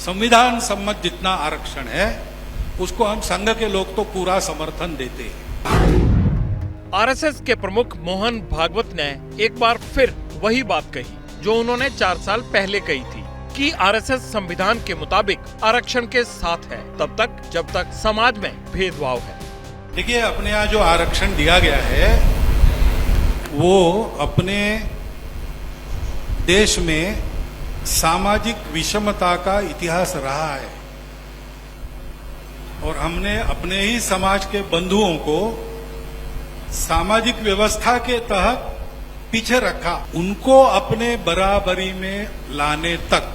संविधान सम्मत जितना आरक्षण है उसको हम संघ के लोग तो पूरा समर्थन देते हैं। आरएसएस के प्रमुख मोहन भागवत ने एक बार फिर वही बात कही जो उन्होंने 4 साल पहले कही थी कि आरएसएस संविधान के मुताबिक आरक्षण के साथ है तब तक जब तक समाज में भेदभाव है। देखिए, अपने यहाँ जो आरक्षण दिया गया है वो अपने देश में सामाजिक विषमता का इतिहास रहा है और हमने अपने ही समाज के बंधुओं को सामाजिक व्यवस्था के तहत पीछे रखा। उनको अपने बराबरी में लाने तक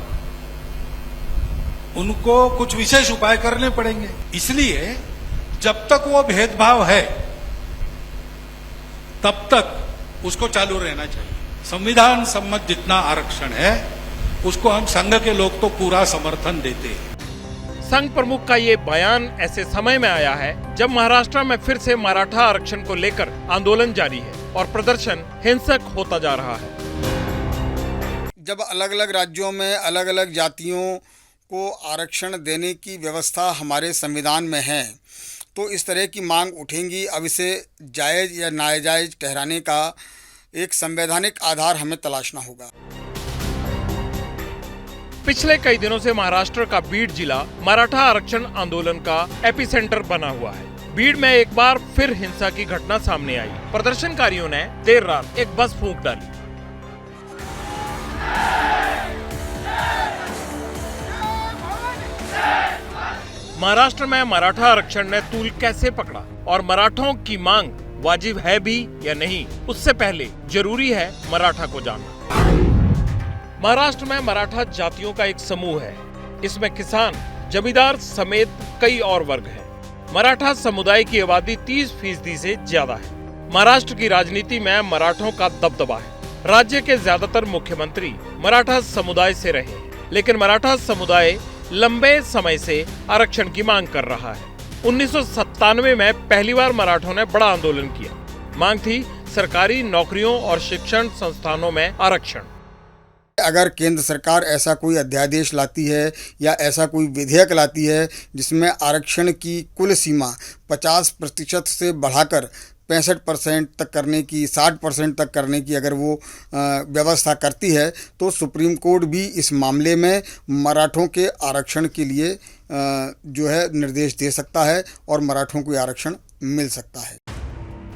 उनको कुछ विशेष उपाय करने पड़ेंगे। इसलिए जब तक वो भेदभाव है तब तक उसको चालू रहना चाहिए। संविधान सम्मत जितना आरक्षण है उसको हम संघ के लोग तो पूरा समर्थन देते हैं। संघ प्रमुख का ये बयान ऐसे समय में आया है जब महाराष्ट्र में फिर से मराठा आरक्षण को लेकर आंदोलन जारी है और प्रदर्शन हिंसक होता जा रहा है। जब अलग अलग राज्यों में अलग अलग जातियों को आरक्षण देने की व्यवस्था हमारे संविधान में है तो इस तरह की मांग उठेंगी। अब इसे जायज़ या नाजायज़ ठहराने का एक संवैधानिक आधार हमें तलाशना होगा। पिछले कई दिनों से महाराष्ट्र का बीड जिला मराठा आरक्षण आंदोलन का एपिसेंटर बना हुआ है। बीड में एक बार फिर हिंसा की घटना सामने आई। प्रदर्शनकारियों ने देर रात एक बस फूंक डाली। महाराष्ट्र में मराठा आरक्षण ने तूल कैसे पकड़ा और मराठों की मांग वाजिब है भी या नहीं, उससे पहले जरूरी है मराठा को जानना। महाराष्ट्र में मराठा जातियों का एक समूह है। इसमें किसान, जमींदार समेत कई और वर्ग हैं। मराठा समुदाय की आबादी 30% से ज्यादा है। महाराष्ट्र की राजनीति में मराठों का दबदबा है। राज्य के ज्यादातर मुख्यमंत्री मराठा समुदाय से रहे हैं, लेकिन मराठा समुदाय लंबे समय से आरक्षण की मांग कर रहा है। 1997 में पहली बार मराठों ने बड़ा आंदोलन किया। मांग थी सरकारी नौकरियों और शिक्षण संस्थानों में आरक्षण। अगर केंद्र सरकार ऐसा कोई अध्यादेश लाती है या ऐसा कोई विधेयक लाती है जिसमें आरक्षण की कुल सीमा 50% से बढ़ाकर 65% तक करने की, 60% तक करने की अगर वो व्यवस्था करती है तो सुप्रीम कोर्ट भी इस मामले में मराठों के आरक्षण के लिए जो है निर्देश दे सकता है और मराठों को आरक्षण मिल सकता है।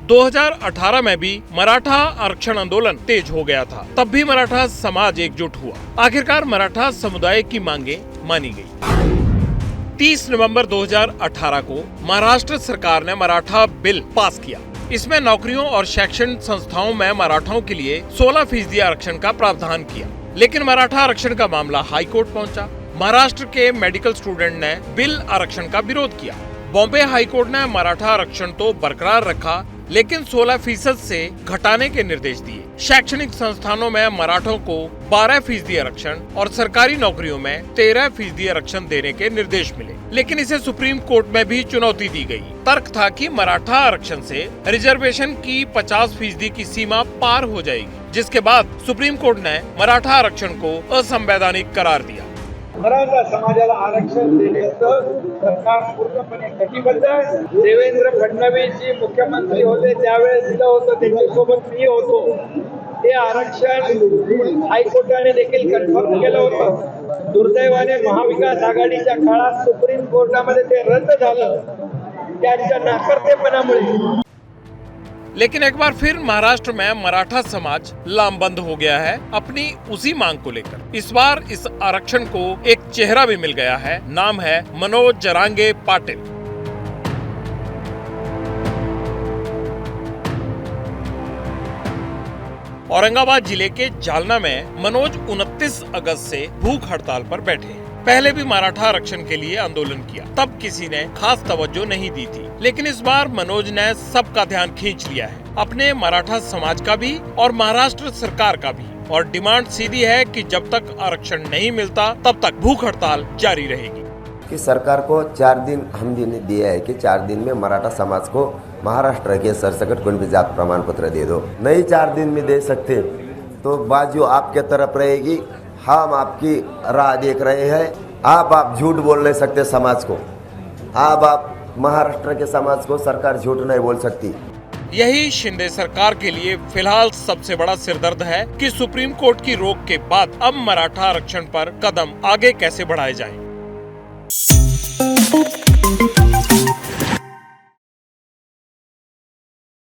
2018 में भी मराठा आरक्षण आंदोलन तेज हो गया था। तब भी मराठा समाज एकजुट हुआ। आखिरकार मराठा समुदाय की मांगे मानी गई। 30 नवंबर 2018 को महाराष्ट्र सरकार ने मराठा बिल पास किया। इसमें नौकरियों और शैक्षणिक संस्थाओं में मराठों के लिए 16% आरक्षण का प्रावधान किया। लेकिन मराठा आरक्षण का मामला हाई कोर्ट पहुंचा। महाराष्ट्र के मेडिकल स्टूडेंट ने बिल आरक्षण का विरोध किया। बॉम्बे हाई कोर्ट ने मराठा आरक्षण तो बरकरार रखा, लेकिन 16% से घटाने के निर्देश दिए। शैक्षणिक संस्थानों में मराठों को 12% आरक्षण और सरकारी नौकरियों में 13% आरक्षण देने के निर्देश मिले। लेकिन इसे सुप्रीम कोर्ट में भी चुनौती दी गई। तर्क था कि मराठा आरक्षण से रिजर्वेशन की 50% की सीमा पार हो जाएगी, जिसके बाद सुप्रीम कोर्ट ने मराठा आरक्षण को असंवैधानिक करार दिया। मराठा समाजाला आरक्षण देण्याचं सरकार पूर्णपणे कटिबद्ध आहे। देवेंद्र फडणवीस जी मुख्यमंत्री होते त्यावेळेस दिलं होतं, त्यांच्यासोबत मी होतो। हे आरक्षण हायकोर्टाने देखील कन्फर्म केलं होतं। दुर्दैवाने महाविकास आघाडीच्या काळात सुप्रीम कोर्टामध्ये ते रद्द झालं। त्यांच्या नाकर्तेपणामुळे। लेकिन एक बार फिर महाराष्ट्र में मराठा समाज लामबंद हो गया है अपनी उसी मांग को लेकर। इस बार इस आरक्षण को एक चेहरा भी मिल गया है। नाम है मनोज जरांगे पाटिल। औरंगाबाद जिले के जालना में मनोज 29 अगस्त से भूख हड़ताल पर बैठे हैं। पहले भी मराठा आरक्षण के लिए आंदोलन किया, तब किसी ने खास तवज्जो नहीं दी थी। लेकिन इस बार मनोज ने सबका ध्यान खींच लिया है, अपने मराठा समाज का भी और महाराष्ट्र सरकार का भी। और डिमांड सीधी है कि जब तक आरक्षण नहीं मिलता तब तक भूख हड़ताल जारी रहेगी। कि सरकार को 4 दिन हम दिन दिया है कि 4 दिन में मराठा समाज को महाराष्ट्र के सरसकट कुंभी जात प्रमाण पत्र दे दो। नहीं 4 दिन में दे सकते तो बाजू आपके तरफ रहेगी। हम आपकी राह देख रहे हैं। आप झूठ बोल नहीं सकते समाज को। आप महाराष्ट्र के समाज को सरकार झूठ नहीं बोल सकती। यही शिंदे सरकार के लिए फिलहाल सबसे बड़ा सिरदर्द है कि सुप्रीम कोर्ट की रोक के बाद अब मराठा आरक्षण पर कदम आगे कैसे बढ़ाए जाएं।